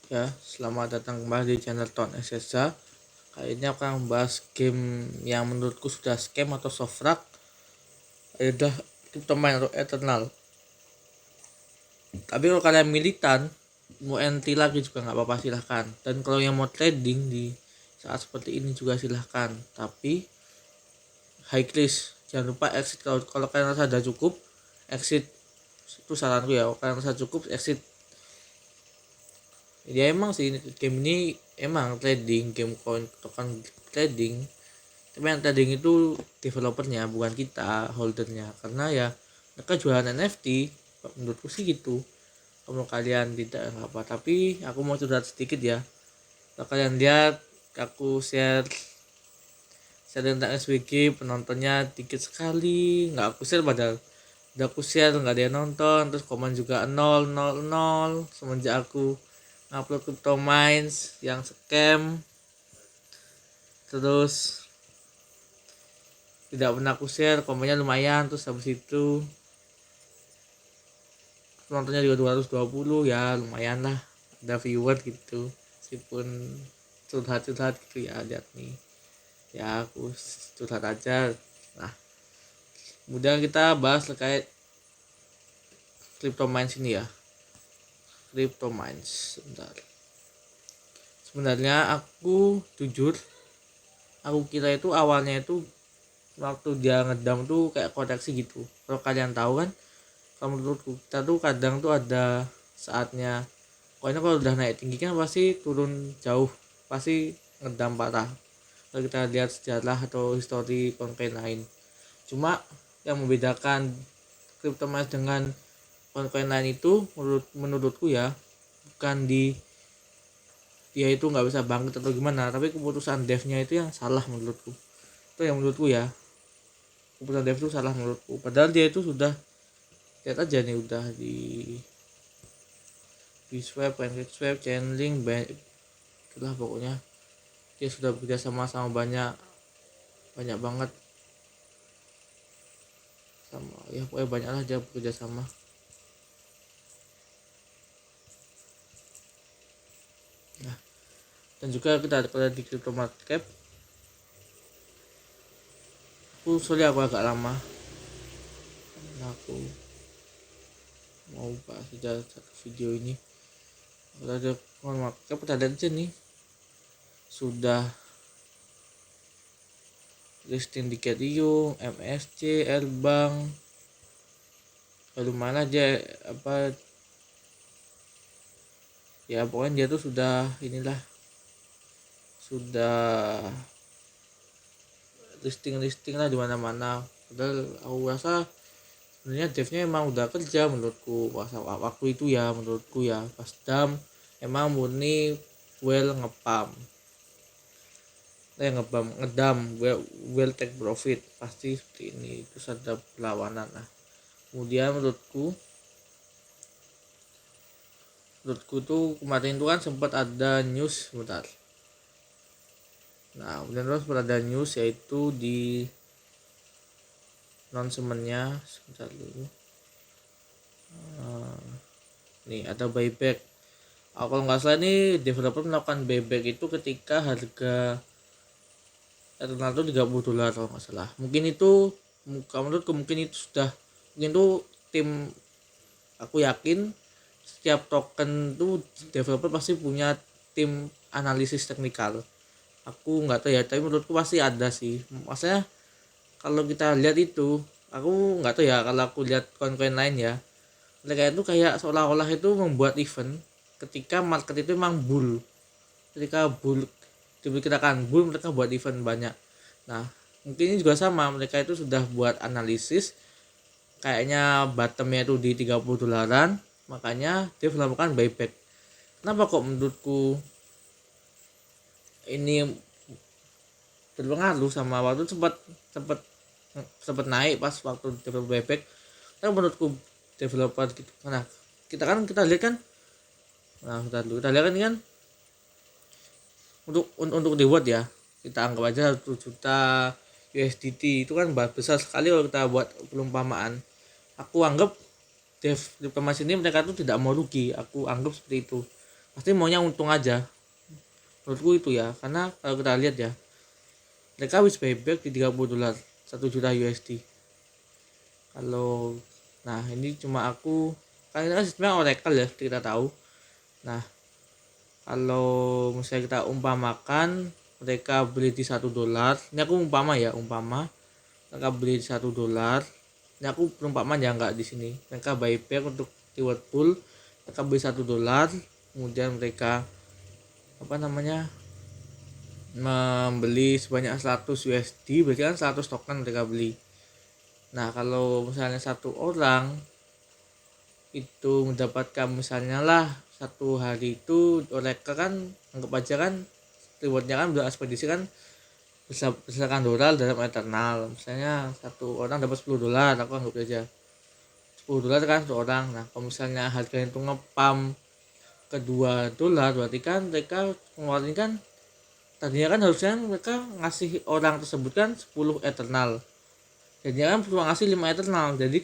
Ya, selamat datang kembali di channel Ton SSA. Kali ini aku akan membahas game yang menurutku sudah scam atau soft rock, adalah Cryptomine Eternal. Tapi kalau kalian militan, mau entry lagi juga nggak apa-apa, silahkan. Dan kalau yang mau trading di saat seperti ini juga silahkan. Tapi high risk, jangan lupa exit. Kalau kalian rasa sudah cukup, exit. Itu saranku ya. Kalau kalian rasa cukup, exit. Ya emang sih game ini emang trading, game coin token trading, tapi yang trading itu developernya bukan kita, holdernya. Karena ya mereka jualan NFT, menurutku sih gitu. Kalau kalian tidak nggak apa, tapi aku mau curhat sedikit ya. Kalau kalian lihat aku share tentang SWG, penontonnya dikit sekali, nggak aku share padahal udah aku share nggak ada yang nonton, terus komen juga 000 semenjak aku upload crypto mines yang scam. Terus tidak pernah aku share, komennya lumayan. Terus habis itu penontonnya juga 220, ya lumayan lah, ada viewer gitu, meskipun curhat-curhat gitu ya. Lihat nih ya, aku curhat aja. Nah, kemudian kita bahas terkait crypto mines ini ya. Crypto mines, sebentar. Sebenarnya aku jujur, aku kira itu awalnya itu waktu dia ngedam tuh kayak koreksi gitu. Kalau kalian tahu kan, kalau menurutku kita tuh kadang tuh ada saatnya pokoknya kalau udah naik tinggi kan pasti turun jauh, pasti ngedam parah. Kalau kita lihat sejarah atau histori koin lain, cuma yang membedakan CryptoMask dengan koin lain itu menurutku ya, bukan di dia itu nggak bisa bangkit atau gimana, tapi keputusan devnya itu yang salah menurutku. Itu yang menurutku ya, keputusan dev itu salah menurutku. Padahal dia itu sudah, lihat aja nih, udah di swap, pancake swap, channeling, itulah pokoknya dia sudah bekerja sama banyak banyak banget sama, ya pokoknya banyak lah dia bekerja sama. Nah, dan juga kita ada di crypto market cap. Aku agak lama, nah aku mau bahas saja satu video ini. Kalau ada market cap, kita lihat aja nih, sudah listing di Ethereum, MSC, Airbank, lalu mana aja apa ya, pokoknya dia tuh sudah inilah, sudah listing lah di mana-mana. Padahal aku rasa sebenarnya devnya emang udah kerja menurutku waktu itu ya, menurutku ya pas dam emang murni well ngepam, ngedam well take profit, pasti seperti ini. Terus ada perlawanan. Nah, kemudian menurutku tuh kemarin itu kan sempat ada news sebentar. Nah, kemudian terus ada news yaitu di announcement-nya sebentar dulu. Nih ada buyback. Kalau nggak salah ini developer melakukan buyback itu ketika harga Eternal itu $30 kalau nggak salah. Mungkin itu, menurutku mungkin itu sudah, mungkin itu tim, aku yakin setiap token tuh developer pasti punya tim analisis teknikal. Aku nggak tahu ya, tapi menurutku pasti ada sih. Maksudnya kalau kita lihat itu, aku nggak tahu ya, kalau aku lihat koin-koin lain ya, mereka itu kayak seolah-olah itu membuat event ketika market itu memang bull. Ketika bull, diperkirakan bull, mereka buat event banyak. Nah, mungkin ini juga sama, mereka itu sudah buat analisis kayaknya bottomnya itu di $30, makanya dia melakukan buyback. Kenapa kok menurutku ini berpengaruh sama waktu sempat sempat sempat naik pas waktu developer buyback. Tapi menurutku developer gitu, nah kita lihat kan, nah kita lihat kan ini kan untuk reward ya, kita anggap aja 1 juta USDT, itu kan besar sekali kalau kita buat perumpamaan. Aku anggap dev di ini mereka tuh tidak mau rugi, aku anggap seperti itu. pasti maunya untung aja menurutku itu ya. Karena kalau kita lihat ya, mereka habis buyback di $30, 1 juta USD. Kalau nah ini cuma aku kan ini kan sistemnya Oracle ya, seperti kita tahu. Nah kalau misalnya kita umpamakan mereka beli di $1, ini aku umpama ya, mereka beli di $1, ini aku perumpamaan ya, nggak di sini. Mereka buyback untuk reward pool, mereka beli $1, kemudian mereka membeli sebanyak 100 USD, berarti kan 100 token mereka beli. Nah kalau misalnya satu orang itu mendapatkan misalnya lah satu hari itu mereka kan anggap aja kan rewardnya kan udah ekspedisi kan berdasarkan dolar dalam eternal. Misalnya satu orang dapat $10, aku anggap aja $10 kan satu orang. Nah kalau misalnya harganya itu ngepam ke $2, berarti kan mereka mengeluarkan kan, tadinya kan harusnya mereka ngasih orang tersebut kan 10 eternal, jadinya kan cuma ngasih 5 eternal. Jadi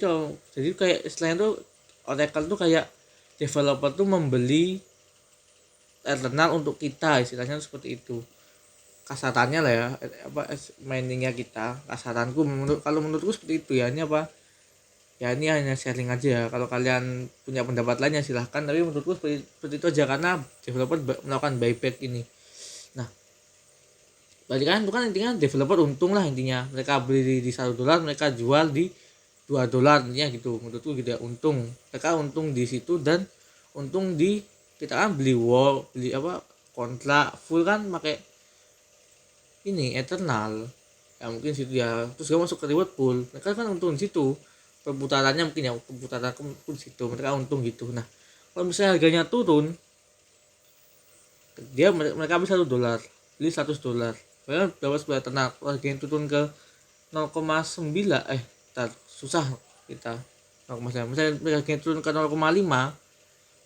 kayak istilahnya tuh Oracle tuh kayak developer tuh membeli eternal untuk kita, istilahnya seperti itu kasarannya lah ya, miningnya kita. Kasaranku kalau menurutku seperti itu ya. Ini ya ini hanya sharing aja ya, kalau kalian punya pendapat lainnya silahkan, tapi menurutku seperti itu aja karena developer melakukan buyback ini. Nah berarti kan itu kan intinya developer untung lah, intinya mereka beli di $1, mereka jual di $2 intinya gitu. Menurutku gitu ya, untung mereka untung di situ, dan untung di kita kan beli kontrak full kan pakai ini eternal ya, mungkin situ ya. Terus gak masuk ke reward pool, mereka kan untung di situ, perputarannya mungkin ya, perputaran pun situ mereka untung gitu. Nah kalau misalnya harganya turun, mereka beli $1, beli $100, mereka dapat 10 eternal. Kalau harganya turun ke 0,9 susah kita 0,9, misalnya harganya turun ke 0,5,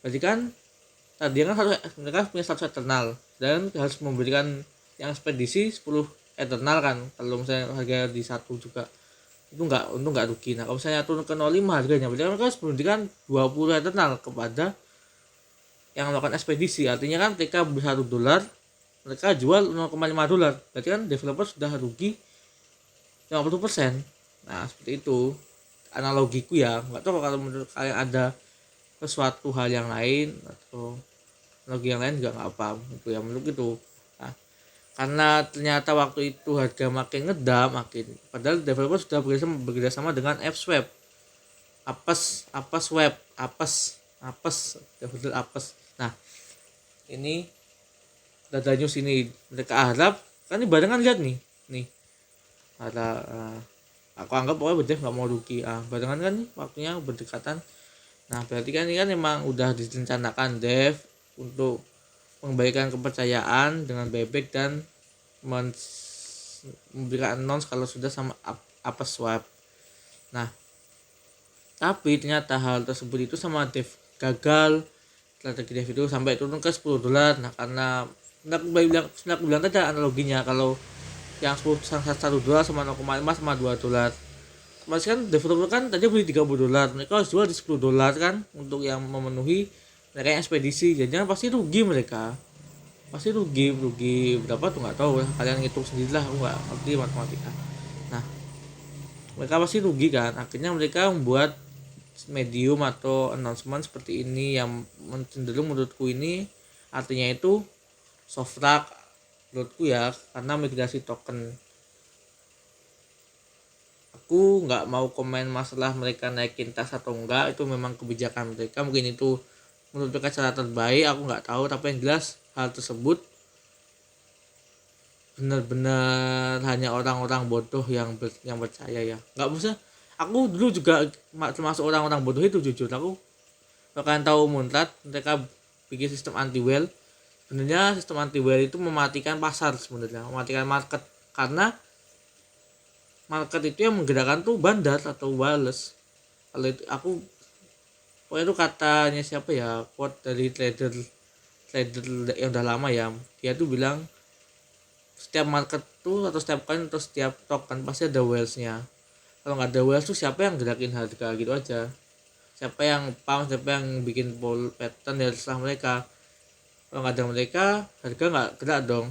berarti kan tadi kan mereka punya 100 eternal dan harus memberikan yang ekspedisi 10 eternal kan. Kalau misalnya harga di satu juga itu nggak rugi. Nah kalau misalnya turun ke 0,5 harganya, berarti mereka harus memberikan 20 eternal kepada yang melakukan ekspedisi. Artinya kan mereka beli $1, mereka jual $0,5, berarti kan developer sudah rugi 50%. Nah seperti itu analogiku ya, nggak tahu kalau menurut kalian ada sesuatu hal yang lain atau analogi yang lain juga nggak apa itu ya, menurut itu. Nah, karena ternyata waktu itu harga makin ngedam padahal developer sudah bekerjasama dengan AppSwap, developer Apes. Nah ini data news ini, mereka harap kan ini barengan, lihat nih ada aku anggap pokoknya Dev nggak mau rugi, barengan kan nih waktunya berdekatan. Nah berarti kan ini kan memang udah direncanakan Dev untuk mengembalikan kepercayaan dengan buyback dan memberikan announce kalau sudah sama apa swap. Nah tapi ternyata hal tersebut itu sama Dev gagal. Strategi Dev itu sampai turun ke $10. Nah karena aku bilang tadi analoginya, kalau yang $1 sama 0,5 sama $2, masih kan developer kan tadi beli $30, mereka harus jual di $10 kan untuk yang memenuhi mereka yang ekspedisi. Jadi pasti rugi, mereka pasti rugi berapa tuh nggak tahu, kalian hitung sendirilah, aku nggak ngerti matematika. Nah mereka pasti rugi kan, akhirnya mereka membuat medium atau announcement seperti ini yang cenderung menurutku ini artinya itu soft lock menurutku ya, karena migrasi token. Aku nggak mau komen masalah mereka naikin tas atau enggak, itu memang kebijakan mereka, mungkin itu menurut mereka cara terbaik, aku nggak tahu. Tapi yang jelas hal tersebut benar-benar hanya orang-orang bodoh yang percaya ya. Nggak bisa, aku dulu juga termasuk orang-orang bodoh itu, jujur. Aku kalian tahu Muntad, mereka bikin sistem anti whale. Sebenarnya sistem anti whale itu mematikan pasar, sebenarnya mematikan market, karena market itu yang menggerakkan tuh bandar atau whales. Kalau itu aku pokoknya itu katanya siapa ya, quote dari trader yang udah lama ya, dia tuh bilang setiap market tuh atau setiap coin atau setiap token pasti ada whales-nya. Kalau nggak ada whales tuh siapa yang gerakin harga, gitu aja. Siapa yang pump, siapa yang bikin pattern, ya terserah mereka. Kalau nggak ada mereka harga nggak gerak dong.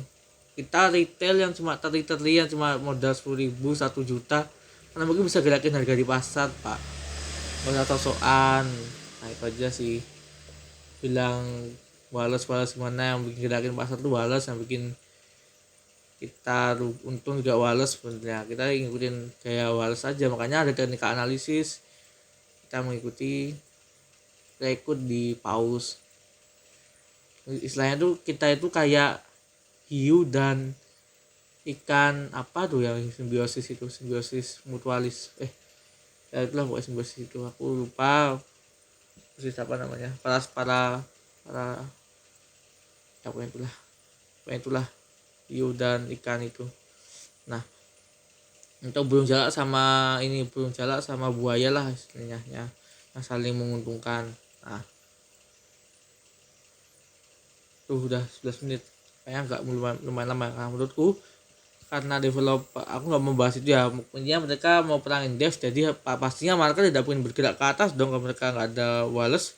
Kita retail yang cuma teri-teri yang cuma modal 10.000 1 juta, karena mungkin bisa gerakin harga di pasar pak, nggak usah sosokan. Nah itu aja sih, bilang wales gimana, yang bikin gerakin pasar tuh wales, yang bikin kita untung juga wales sebenarnya. Kita ngikutin kayak wales aja, makanya ada teknik analisis, kita mengikuti, kita ikut di pause. Istilahnya tuh kita itu kayak hiu dan ikan apa tuh yang simbiosis itu, simbiosis mutualis, ya itulah pokoknya simbiosis itu, aku lupa persis apa namanya, para ya pokoknya itulah hiu dan ikan itu. Nah untuk burung jalak sama buaya lah istilahnya ya, yang saling menguntungkan. Nah tuh udah 11 menit, kayaknya nggak lumayan lama. Nah, menurutku karena developer, aku nggak mau bahas itu ya, mungkinnya mereka mau perangin dev, jadi pastinya market tidak mungkin bergerak ke atas dong kalau mereka nggak ada wales.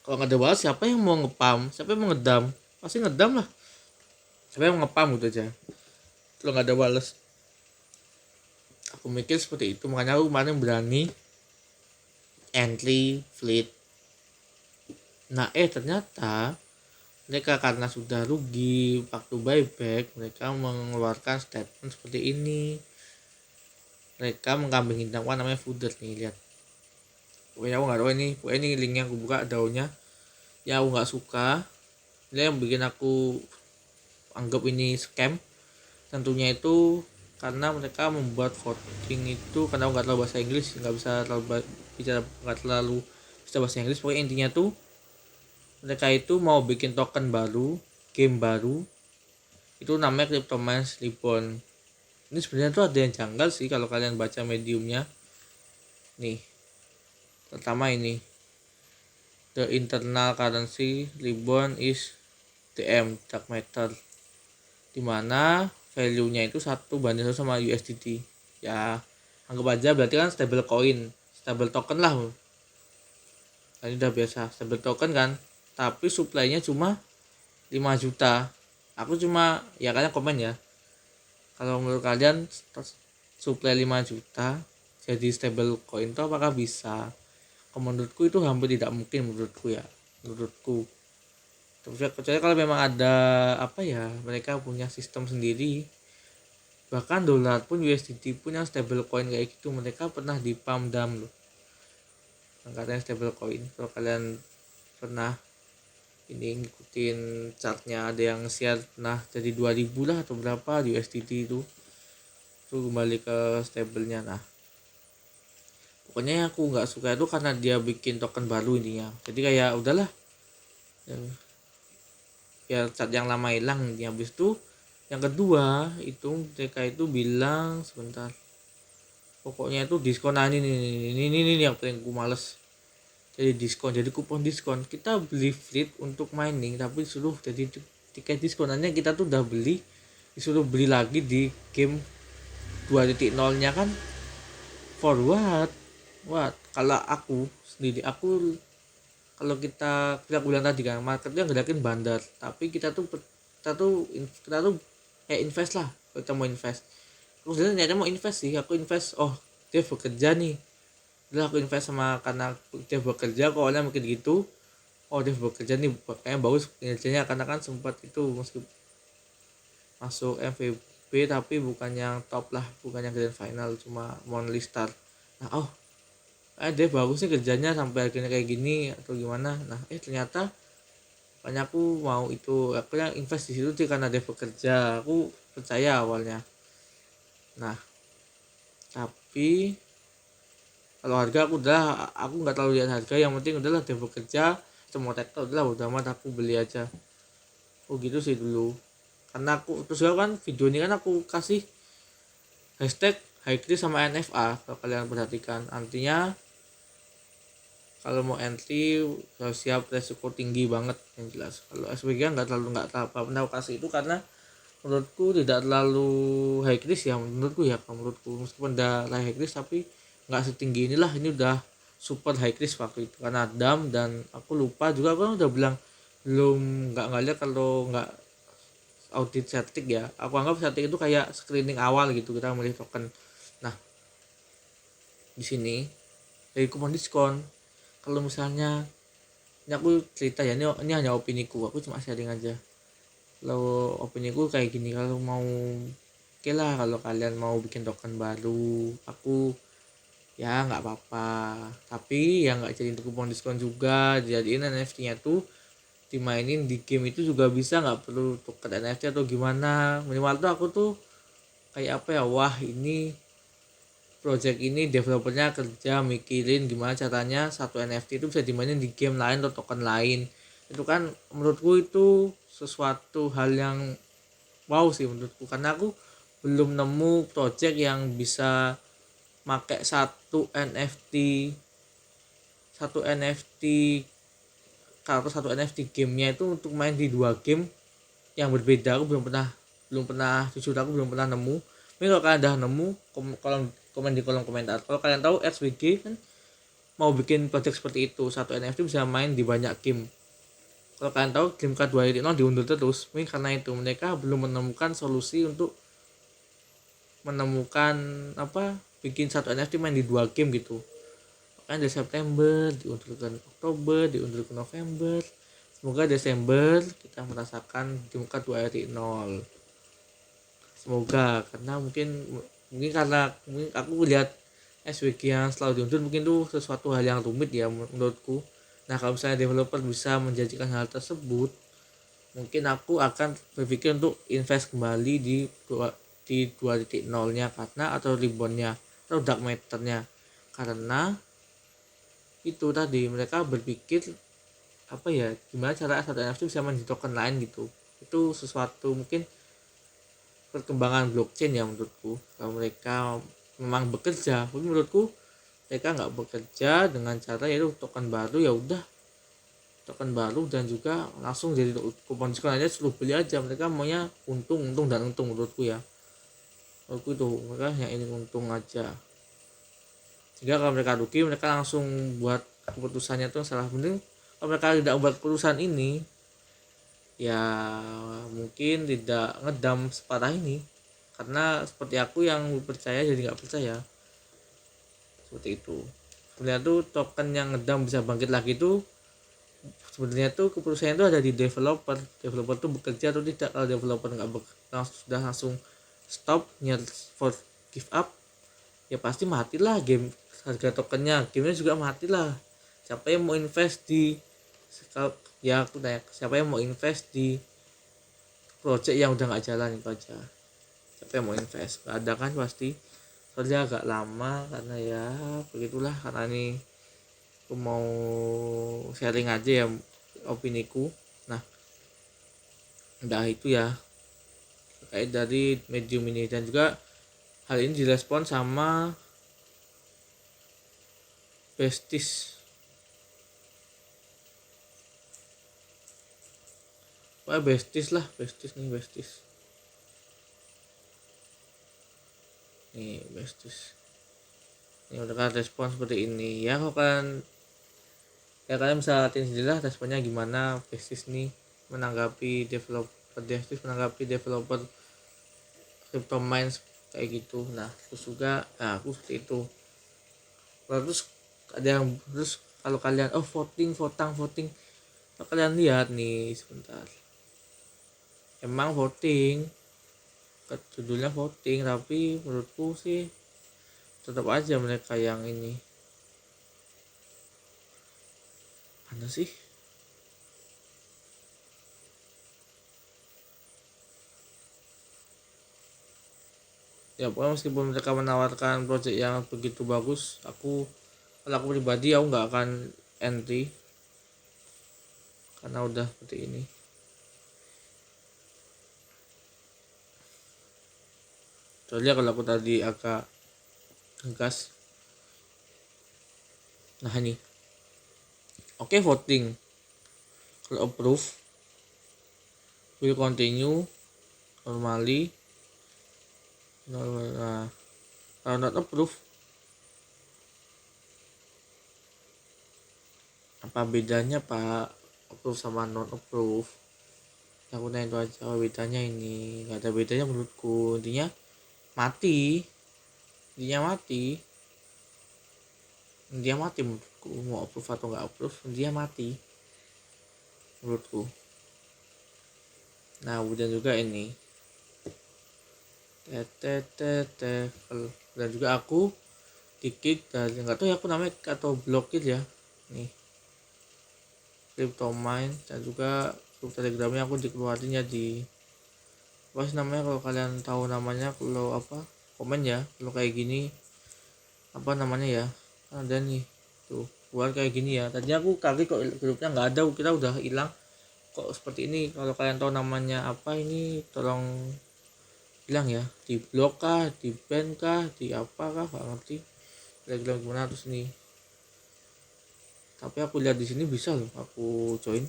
Kalau nggak ada wales siapa yang mau ngepam, siapa yang mau ngedam, pasti ngedam lah, siapa yang mau ngepam gitu aja kalau nggak ada wales. Aku mikir seperti itu, makanya aku kemarin berani entry fleet. Nah ternyata mereka karena sudah rugi waktu buyback, mereka mengeluarkan statement seperti ini. Mereka mengkambing hitamkan namanya fooder nih, lihat. Pokoknya aku nggak tahu ini, pokoknya ini linknya aku buka daunnya. Ya aku nggak suka. Ini yang bikin aku anggap ini scam. Tentunya itu karena mereka membuat voting itu, karena aku nggak terlalu bahasa Inggris, nggak terlalu bisa bahasa Inggris. Pokoknya intinya tuh mereka itu mau bikin token baru, game baru, itu namanya Cryptomance Reborn. Ini sebenarnya tuh ada yang janggal sih kalau kalian baca mediumnya. Nih, pertama ini, the internal currency reborn is DM dark matter, dimana value-nya itu 1:1 sama USDT. Ya anggap aja berarti kan stable coin, stable token lah. Ini udah biasa stable token kan, tapi supply-nya cuma 5 juta. Aku cuma, ya kalian komen ya, kalau menurut kalian supply 5 juta jadi stable coin itu apakah bisa? Menurutku itu hampir tidak mungkin, menurutku. Kecuali kalau memang ada apa ya, mereka punya sistem sendiri. Bahkan dolar pun, USDT pun yang stable coin kayak gitu, mereka pernah di pump dam loh, katanya stable coin. Kalau kalian pernah ini ngikutin chartnya, ada yang share nah jadi 2000 lah atau berapa di USDT itu kembali ke stablenya. Nah pokoknya aku nggak suka itu karena dia bikin token baru intinya, jadi kayak udahlah ya, biar chart yang lama hilang intinya. Habis itu yang kedua itu mereka itu bilang sebentar, pokoknya itu diskon. Nah ini yang paling aku males. Jadi diskon, jadi kupon diskon, kita beli fleet untuk mining tapi disuruh jadi tiket diskonannya, kita tuh udah beli disuruh beli lagi di game 2.0 nya kan, for what kalau aku sendiri, kalau kita bilang tadi kan marketnya gerakin bandar, tapi kita tuh kayak invest lah. Kalau kita mau invest, aku sebenarnya niatnya mau invest sih, aku invest, oh dia bekerja nih, udah aku invest sama, karena dia bekerja kok awalnya mungkin gitu, oh dia bekerja nih kayaknya bagus kinerjanya, karena kan sempat itu meski masuk MVP tapi bukan yang top lah, bukan yang grand final, cuma monthly star. Nah dia bagus nih kerjanya sampai harganya kayak gini atau gimana. Nah ternyata makanya aku mau itu, aku yang invest di situ sih karena dia bekerja, aku percaya awalnya. Nah tapi kalau harga aku nggak terlalu lihat harga, yang penting udahlah dia bekerja, semua tektok udahlah, udah amat aku beli aja. Gitu sih dulu, karena aku terus kan video ini kan aku kasih hashtag high risk sama NFA, kalau kalian perhatikan artinya kalau mau entry harus siap resiko tinggi banget yang jelas. Kalau SBG nggak pernah kasih itu karena menurutku tidak terlalu high risk ya, menurutku meskipun udah high risk tapi nggak setinggi inilah. Ini udah super high risk waktu itu karena dam, dan aku lupa juga, aku kan udah bilang belum, nggak lihat kalau nggak audit setting ya. Aku anggap setting itu kayak screening awal gitu, kita memilih token. Nah, di sini dari kupon diskon, kalau misalnya ini aku cerita ya, ini hanya opini ku, aku cuma sharing aja. Kalau opini ku kayak gini, kalau mau oke lah, kalau kalian mau bikin token baru, aku ya nggak apa-apa, tapi ya nggak jadi kupon diskon juga, jadiin NFT-nya tuh dimainin di game itu juga bisa, nggak perlu tuker NFT atau gimana. Minimal tuh aku tuh kayak apa ya, wah ini project ini developernya kerja mikirin gimana caranya satu NFT itu bisa dimainin di game lain atau token lain. Itu kan menurutku itu sesuatu hal yang wow sih menurutku, karena aku belum nemu project yang bisa pakai satu NFT karakter, satu NFT gamenya itu untuk main di dua game yang berbeda. Aku belum pernah jujur, aku belum pernah nemu. Tapi kalau kalian udah nemu, komen di kolom komentar. Kalau kalian tahu XWG kan mau bikin project seperti itu, satu NFT bisa main di banyak game. Kalau kalian tahu game K2.0 diundur terus, mungkin karena itu mereka belum menemukan solusi untuk menemukan apa, bikin satu NFT main di dua game gitu. Makanya dari September diundur ke Oktober, diundur ke November. Semoga Desember kita merasakan game K2.0. Semoga, karena mungkin aku lihat SWG yang selalu diundur mungkin tuh sesuatu hal yang rumit ya menurutku. Nah, kalau misalnya developer bisa menjanjikan hal tersebut, mungkin aku akan berpikir untuk invest kembali di 2.0 nya, karena atau ribbonnya atau dark matternya, karena itu tadi mereka berpikir apa ya, gimana cara satu NFT bisa main di token lain gitu. Itu sesuatu mungkin perkembangan blockchain ya menurutku. Kalau mereka memang bekerja, tapi menurutku mereka nggak bekerja dengan cara yaitu token baru, ya udah token baru dan juga langsung jadi kupon diskon aja, suruh beli aja. Mereka maunya untung dan untung menurutku ya. Menurutku itu mereka hanya ingin untung aja, sehingga kalau mereka rugi mereka langsung buat keputusannya tuh salah. Mending kalau mereka tidak buat keputusan ini, ya mungkin tidak ngedam separah ini. Karena seperti aku yang percaya jadi nggak percaya, seperti itu. Sebenarnya tuh token yang ngedam bisa bangkit lagi tuh, sebenarnya tuh keputusannya itu ada di developer tuh bekerja atau tidak. Kalau developer nggak sudah langsung stop, nyet for give up, ya pasti matilah game, harga tokennya, gamenya juga matilah. Siapa yang mau invest di, ya aku tanya, siapa yang mau invest di project yang udah nggak jalan? Itu aja, siapa yang mau invest? Nggak ada kan pasti. Soalnya agak lama, karena ya begitulah, karena ini aku mau sharing aja ya opiniku. Nah, udah itu ya terkait dari medium ini, dan juga hal ini direspon sama Besties. Wah, Besties lah, Besties nih, Besties nih, Besties ini udah kan respon seperti ini ya. Kok kan ya, kalian bisa lihatin sendiri lah responnya gimana. Besties nih menanggapi developer crypto mines kayak gitu. Nah, terus juga aku seperti itu. Terus ada yang, terus kalau kalian voting, kalau kalian lihat nih sebentar, emang voting, judulnya voting, tapi menurutku sih tetap aja mereka yang ini, mana sih ya. Pokoknya meskipun mereka menawarkan project yang begitu bagus, kalau aku pribadi aku nggak akan entry, karena udah seperti ini. Soalnya kalau aku tadi agak tegas. Nah ini oke, voting. Kalau approve, will continue normally. Nah, kalau not approve, apa bedanya Pak approve sama non approve? Aku nanya itu aja, apa bedanya ini? Gak ada bedanya menurutku, intinya mati dia mati menurutku, mau approve atau nggak approve dia mati menurutku. Nah kemudian juga ini dan juga aku di kick dari nggak tahu ya aku namanya atau blokir ya nih CryptoMine, dan juga grup telegramnya aku dikeluarin ya di apa sih namanya, kalau kalian tahu namanya, kalau apa komen ya kalau kayak gini apa namanya ya, ada nih tuh buat kayak gini ya. Tadinya aku kaget kok grupnya nggak ada, kita udah hilang kok seperti ini. Kalau kalian tahu namanya apa ini tolong bilang ya, di blok kah, di ban kah, di apa kah, nggak ngerti telegram gimana. Terus nih tapi aku lihat di sini bisa loh aku join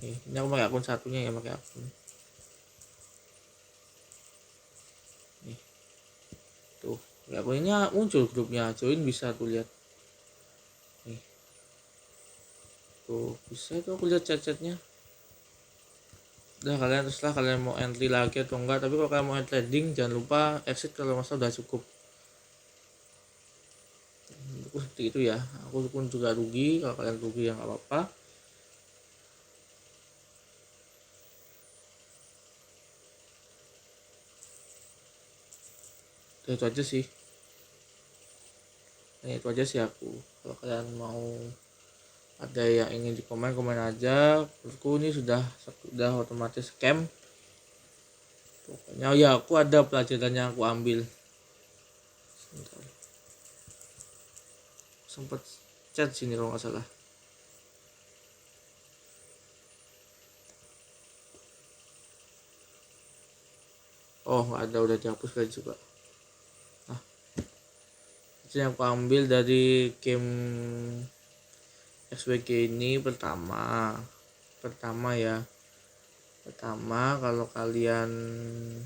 nih, ini aku pakai akun satunya ya, pakai akun nih tuh ya, aku ini muncul grupnya, join bisa tuh lihat nih tuh bisa tuh aku lihat chat-chatnya. Udah kalian terserah kalian mau entry lagi atau enggak, tapi kalau kalian mau trading jangan lupa exit kalau masa udah cukup. Seperti itu ya, aku pun juga rugi, kalau kalian rugi ya nggak apa-apa. Itu aja sih, nah, itu aja sih aku. Kalau kalian mau ada yang ingin di komen aja. Menurutku ini sudah otomatis scam pokoknya. Oh ya, aku ada pelajaran yang aku ambil. Sebentar, sempat chat sini kalau nggak salah. Oh nggak ada, udah dihapus kali juga. Nah itu yang aku ambil dari game SWG ini. Pertama ya, pertama kalau kalian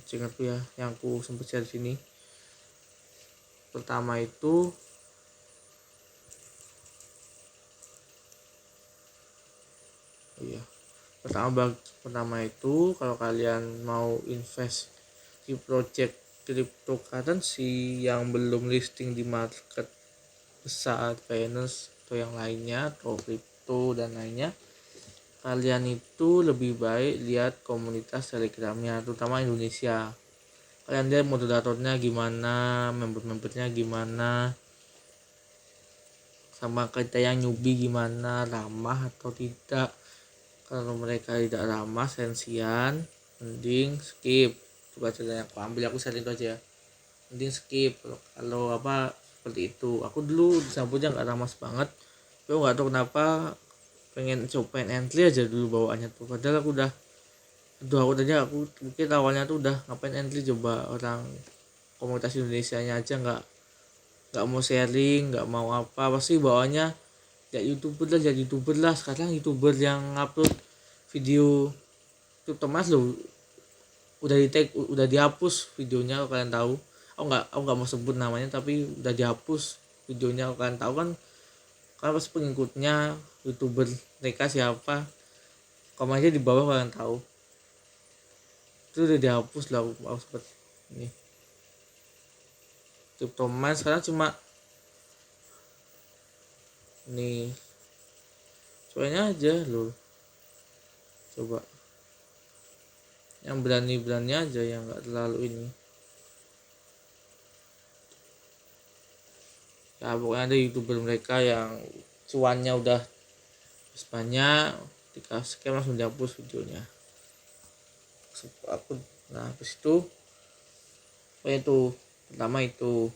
ingatku ya yang aku sempat share sini, pertama itu iya pertama itu kalau kalian mau invest di project cryptocurrency yang belum listing di market besar Binance atau yang lainnya atau crypto dan lainnya, kalian itu lebih baik lihat komunitas telegramnya terutama Indonesia. Kalian lihat moderatornya gimana, member-membernya gimana, sama kita yang newbie gimana, ramah atau tidak. Kalau mereka tidak ramah, sensian, mending skip. Coba cerita yang aku ambil, aku share itu aja, mending skip. Kalau apa seperti itu, aku dulu disambutnya nggak ramah banget, tapi nggak tahu kenapa pengen cobain entry aja dulu bawaannya tuh. Padahal aku udah aku mungkin awalnya tuh udah ngapain entry, coba orang komunitas Indonesia nya aja nggak mau sharing, nggak mau apa pasti bawaannya ya youtuber lah. Sekarang youtuber yang upload video tutorial loh udah di tag, udah dihapus videonya. Kalau kalian tahu, aku nggak mau sebut namanya, tapi udah dihapus videonya. Kalau kalian tahu kan, karena pasti pengikutnya youtuber mereka siapa, komen aja di bawah kalian tahu. Itu udah dihapus lah. Aku seperti ini tutorial sekarang cuma nih, soalnya aja loh, coba yang berani aja, yang nggak terlalu ini ya. Pokoknya ada youtuber mereka yang cuannya udah banyak, ketika scam langsung dihapus videonya. Aku nah habis itu pertama itu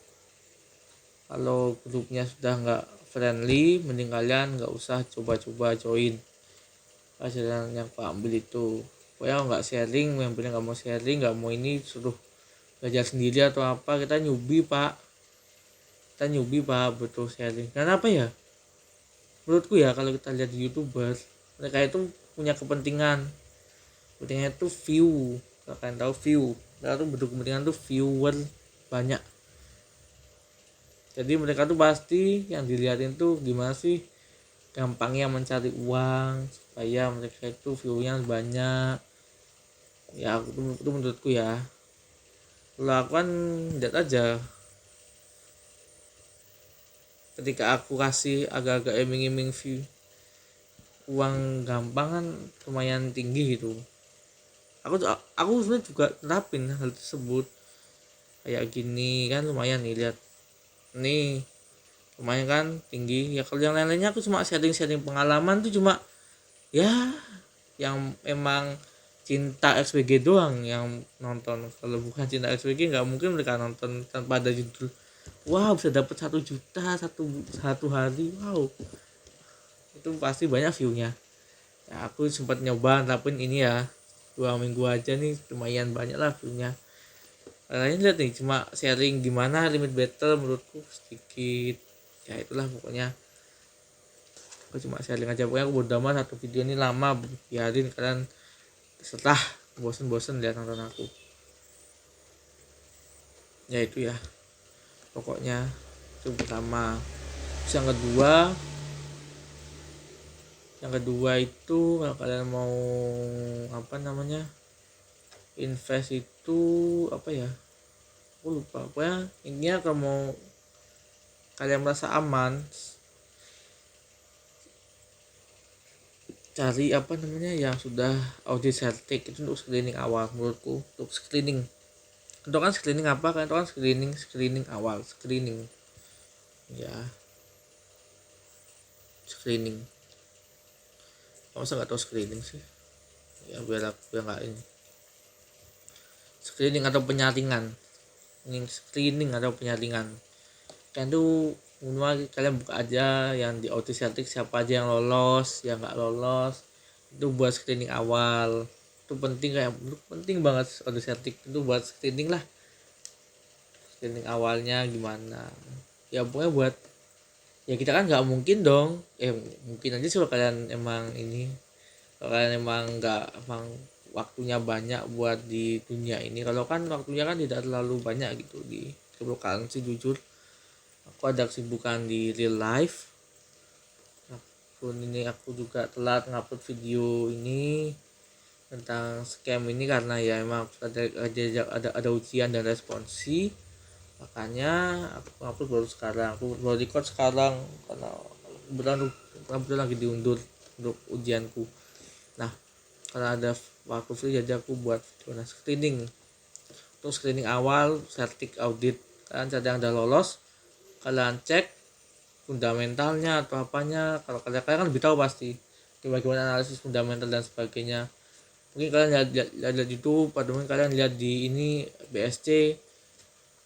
kalau grupnya sudah nggak friendly, mending kalian nggak usah coba-coba join. Pelajaran yang aku ambil itu, pokoknya nggak sharing, yang benar nggak mau sharing, nggak mau ini, suruh belajar sendiri atau apa. Kita newbie pak, betul sharing. Karena apa ya, menurutku ya, kalau kita lihat di youtuber, mereka itu punya kepentingannya itu view. Kalau kalian tahu view, mereka tuh berkepentingan tuh viewer banyak. Jadi mereka tuh pasti yang dilihatin tuh gimana sih gampangnya mencari uang supaya mereka itu view-nya banyak. Ya itu menurutku ya. Kalau aku kan lihat aja, ketika aku kasih agak-agak iming-iming view uang gampang kan lumayan tinggi gitu. Aku sebenarnya juga nerapin hal tersebut kayak gini kan, lumayan nih, lihat nih, lumayan kan tinggi ya. Kalau yang lain-lainnya aku cuma sharing-sharing pengalaman tuh, cuma ya yang emang cinta XBG doang yang nonton. Kalau bukan cinta XBG nggak mungkin mereka nonton tanpa ada judul wow bisa dapat 1 juta satu hari, wow itu pasti banyak viewnya. Ya aku sempat nyoba tapi ini ya 2 minggu aja nih lumayan banyak lah viewnya. Kalian lihat nih cuma sharing gimana limit battle menurutku sedikit, ya itulah pokoknya. Aku cuma sharing aja, pokoknya aku bodo amat satu video ini lama biarin kalian setelah bosen-bosen lihat nonton aku. Ya itu ya pokoknya itu pertama. Terus yang kedua itu kalau kalian mau apa namanya invest itu apa ya, aku lupa. Pokoknya intinya kalau mau kalian merasa aman, cari apa namanya yang sudah audit certik itu untuk screening awal menurutku. Untuk screening itu kan screening apa kan, itu kan screening awal, screening ya, screening. Masa nggak tahu screening sih ya, biar nggak ini, screening atau penyaringan. Ini screening atau penyaringan kan tuh minimal kalian buka aja yang di audit siapa aja yang lolos yang nggak lolos, itu buat screening awal. Itu penting, kayak penting banget audit itu buat screening lah, screening awalnya gimana ya. Pokoknya buat ya kita kan nggak mungkin dong, mungkin aja sih kalau kalian emang ini, kalau kalian emang nggak emang waktunya banyak buat di dunia ini. Kalau kan waktunya kan tidak terlalu banyak gitu di cryptocurrency, jujur aku ada kesibukan di real life. Pun ini aku juga telat ngupload video ini tentang scam ini karena ya emang ada ujian dan responsi, makanya aku ngupload baru sekarang, aku baru record sekarang karena kebetulan lagi diundur untuk ujianku. Nah karena ada waktu free jadi aku buat video screening. Untuk screening awal certik audit, kalian cari yang udah lolos, kalian cek fundamentalnya atau apanya. Kalau kalian kan lebih tahu pasti bagaimana analisis fundamental dan sebagainya. Mungkin kalian lihat itu pada mungkin kalian lihat di ini BSC.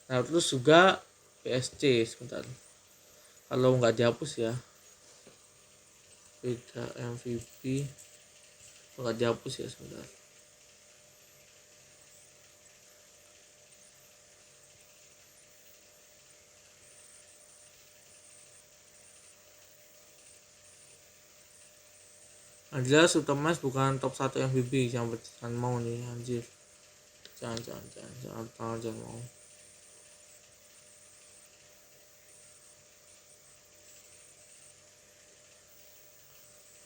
Nah terus juga BSC sebentar, kalau nggak dihapus ya, beda MVP nggak dihapus ya sebentar. Jelas Utamas bukan top 1 MVP, jangan mau nih anjir, jangan mau.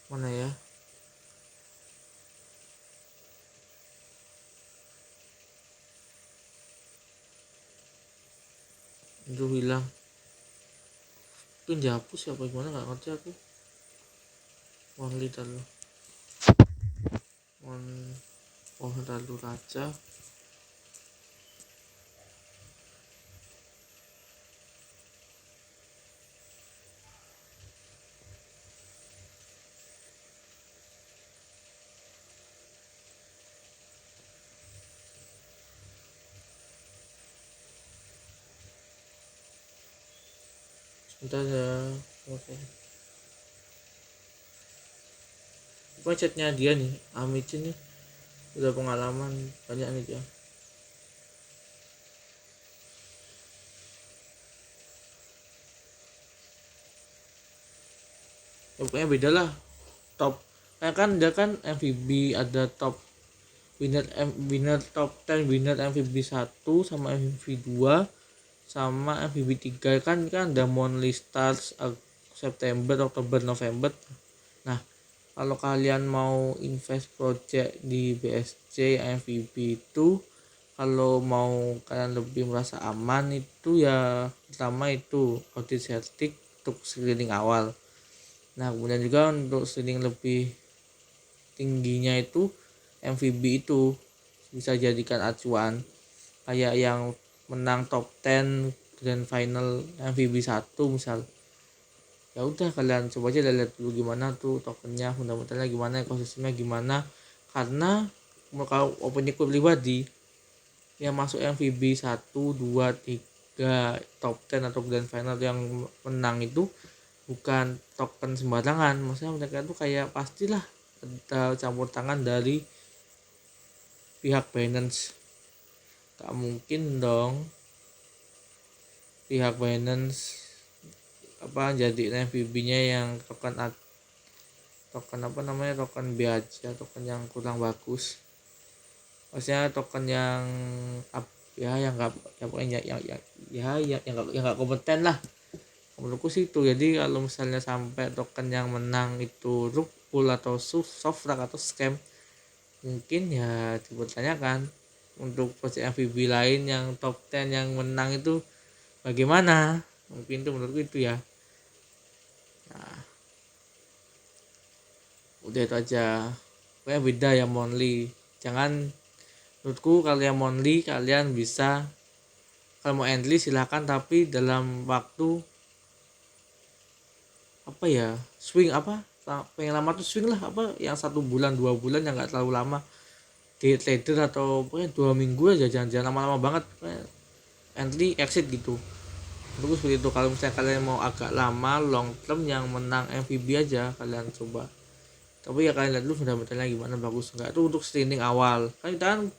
Mana ya, itu hilang, itu dihapus ya apa gimana nggak ngerti aku. Wanita lo lalu raja sebentar ya. Oke, pokoknya chatnya dia nih Amit ini udah pengalaman banyak nih dia. Ya, pokoknya beda lah top, kan dia kan MVP ada top winner top 10 winner MVP 1 sama MVP 2 sama MVP 3 kan ada Monthly Stars September, Oktober, November. Nah, kalau kalian mau invest project di BSC MVB itu, kalau mau kalian lebih merasa aman itu ya pertama itu audit sertik untuk screening awal. Nah, kemudian juga untuk screening lebih tingginya itu MVB itu bisa jadikan acuan, kayak yang menang top 10 grand final MVB 1 misal. Ya udah kalian coba aja lihat dulu gimana tuh tokennya, fundamentalnya gimana, ekosistemnya gimana. Karena kalau opini pribadi yang masuk MVB 1, 2, 3 top 10 atau grand final yang menang itu bukan token sembarangan. Maksudnya mereka tuh kayak pastilah ada campur tangan dari pihak Binance. Gak mungkin dong pihak Binance jadi MVB-nya yang token apa namanya, token B aja, token yang kurang bagus. Maksudnya token yang yang nggak yang nggak kompeten lah menurutku sih itu. Jadi kalau misalnya sampai token yang menang itu rug pull atau soft rug atau scam, mungkin ya dipertanyakan untuk project MVB lain yang top 10 yang menang itu bagaimana. Mungkin itu menurutku itu ya. Nah, udah itu aja. Pokoknya beda ya monthly. Jangan, menurutku kalau yang monthly kalian bisa, kalau mau endly silahkan, tapi dalam waktu swing pengen lama tuh swing lah, yang 1 bulan 2 bulan yang nggak terlalu lama di trader, atau pokoknya 2 minggu aja, jangan lama-lama banget, endly exit gitu. Terus seperti itu. Kalau misalnya kalian mau agak lama long term yang menang MVB aja kalian coba, tapi ya kalian lihat dulu fundamentalnya gimana, bagus nggak. Itu untuk screening awal kan.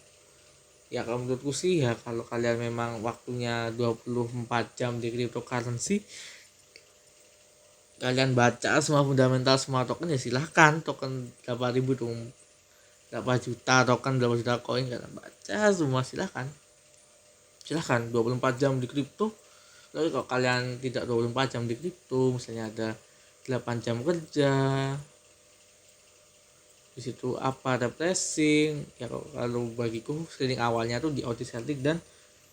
Ya kalau menurutku sih ya, kalau kalian memang waktunya 24 jam di cryptocurrency, kalian baca semua fundamental semua token ya silahkan. Token 8.000 tuh 8 juta token, 8 juta koin, kalian baca semua silahkan 24 jam di kripto. Tapi kalau kalian tidak 24 jam di kripto, misalnya ada 8 jam kerja di situ, ada pricing ya. Kalau bagiku screening awalnya tuh di audit Celtic dan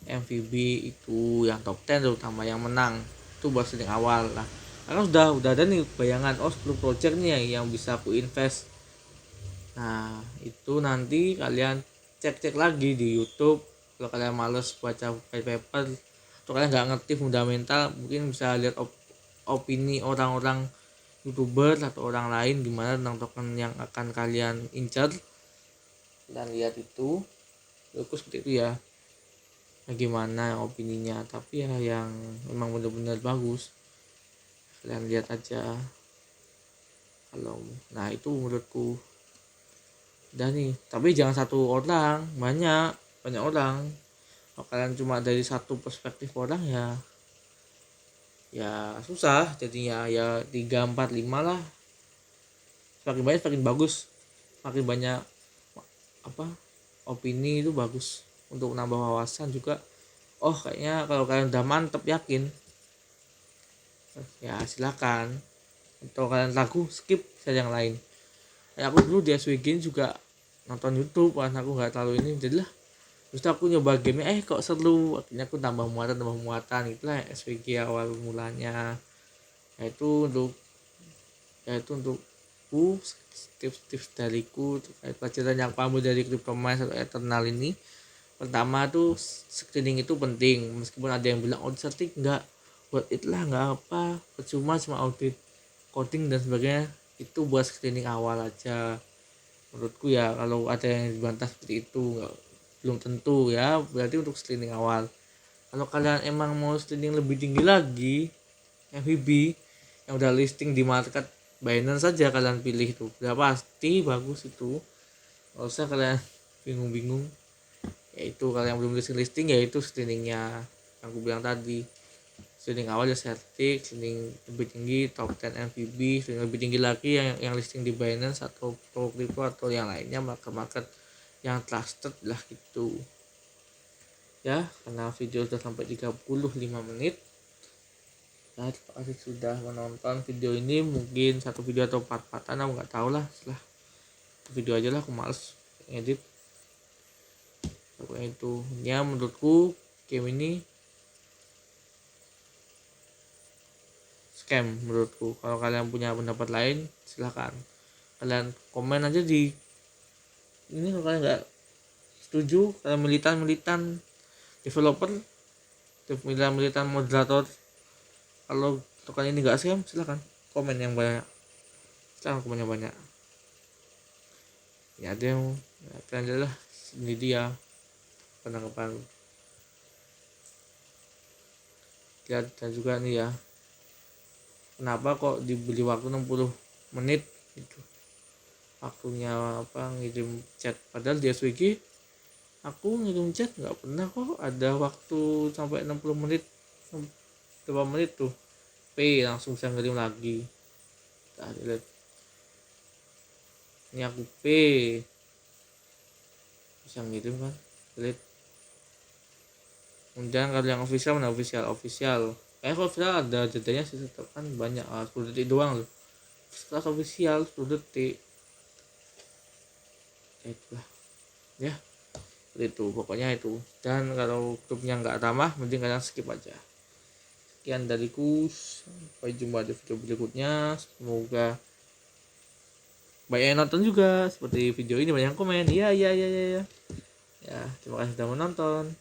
MVB itu yang top 10 terutama yang menang itu buat screening awal lah. Karena udah ada nih bayangan 10 project nih yang bisa aku invest. Nah itu nanti kalian cek lagi di YouTube. Kalau kalian males baca paper atau kalian nggak ngerti fundamental, mungkin bisa lihat opini orang-orang YouTuber atau orang lain gimana tentang token yang akan kalian incar, dan lihat itu terus seperti itu ya. Gimana opininya, tapi ya yang memang benar-benar bagus kalian lihat aja. Kalau nah itu menurutku udah nih, tapi jangan satu orang, banyak orang. Kalau kalian cuma dari satu perspektif orang ya susah jadinya. Ya 3, 4, 5 lah, semakin banyak semakin bagus. Semakin banyak opini itu bagus untuk nambah wawasan juga. Kayaknya kalau kalian udah mantep yakin ya silakan. Atau kalian ragu, skip saja yang lain. Aku dulu di SWG juga nonton YouTube, karena aku nggak terlalu ini, jadilah terus aku nyoba game, kok seru, akhirnya aku tambah muatan itulah SWG awal mulanya. Yaitu untuk tips-tips dariku terkait pelajaran yang kamu dari CryptoMines atau Eternal ini. Pertama tuh screening itu penting, meskipun ada yang bilang audit certik nggak worth it lah, nggak apa, percuma cuma audit coding dan sebagainya. Itu buat screening awal aja menurutku ya. Kalau ada yang dibantah seperti itu, belum tentu ya, berarti untuk screening awal. Kalau kalian emang mau screening lebih tinggi lagi, MVB yang udah listing di market Binance saja kalian pilih, itu udah pasti bagus. Itu nggak usah kalian bingung-bingung. Yaitu kalian belum listing yaitu screeningnya yang aku bilang tadi. Screening awal ya Certic, screening lebih tinggi top 10 MVB, screening lebih tinggi lagi yang listing di Binance atau Crypto atau yang lainnya, market yang trusted lah gitu ya. Karena video sudah sampai 35 menit, Nah, terima kasih sudah menonton video ini. Mungkin satu video atau part-partan, aku nggak tahu lah. Setelah video aja lah, aku males edit. Pokoknya itu ya, menurutku game ini scam menurutku. Kalau kalian punya pendapat lain, silahkan kalian komen aja di ini. Kalau kalian nggak setuju, kalian militan developer, militan moderator, kalau kalian ini nggak scam, silahkan komen yang banyak. Silahkan komen yang banyak. Ya ada yang kalian lah, ini dia penangkapan. Lihat, dan juga nih ya, kenapa kok dibeli waktu 60 menit gitu, waktunya apa ngirim chat, padahal di SWG aku ngirim chat nggak pernah kok ada waktu sampai 60 menit. Berapa menit tuh P langsung bisa ngirim lagi. Nah, lihat ini aku P bisa ngirim kan, lihat. Kemudian kalau yang official mana, official kalau official ada jedanya sih, tetap kan banyak 10 detik doang loh. Kelas official 10 detik itulah ya, itu pokoknya itu. Dan kalau grupnya nggak ramah, mending kalian skip aja. Sekian dariku, sampai jumpa di video berikutnya. Semoga banyak yang nonton juga seperti video ini, banyak yang komen. Iya ya, terima kasih sudah menonton.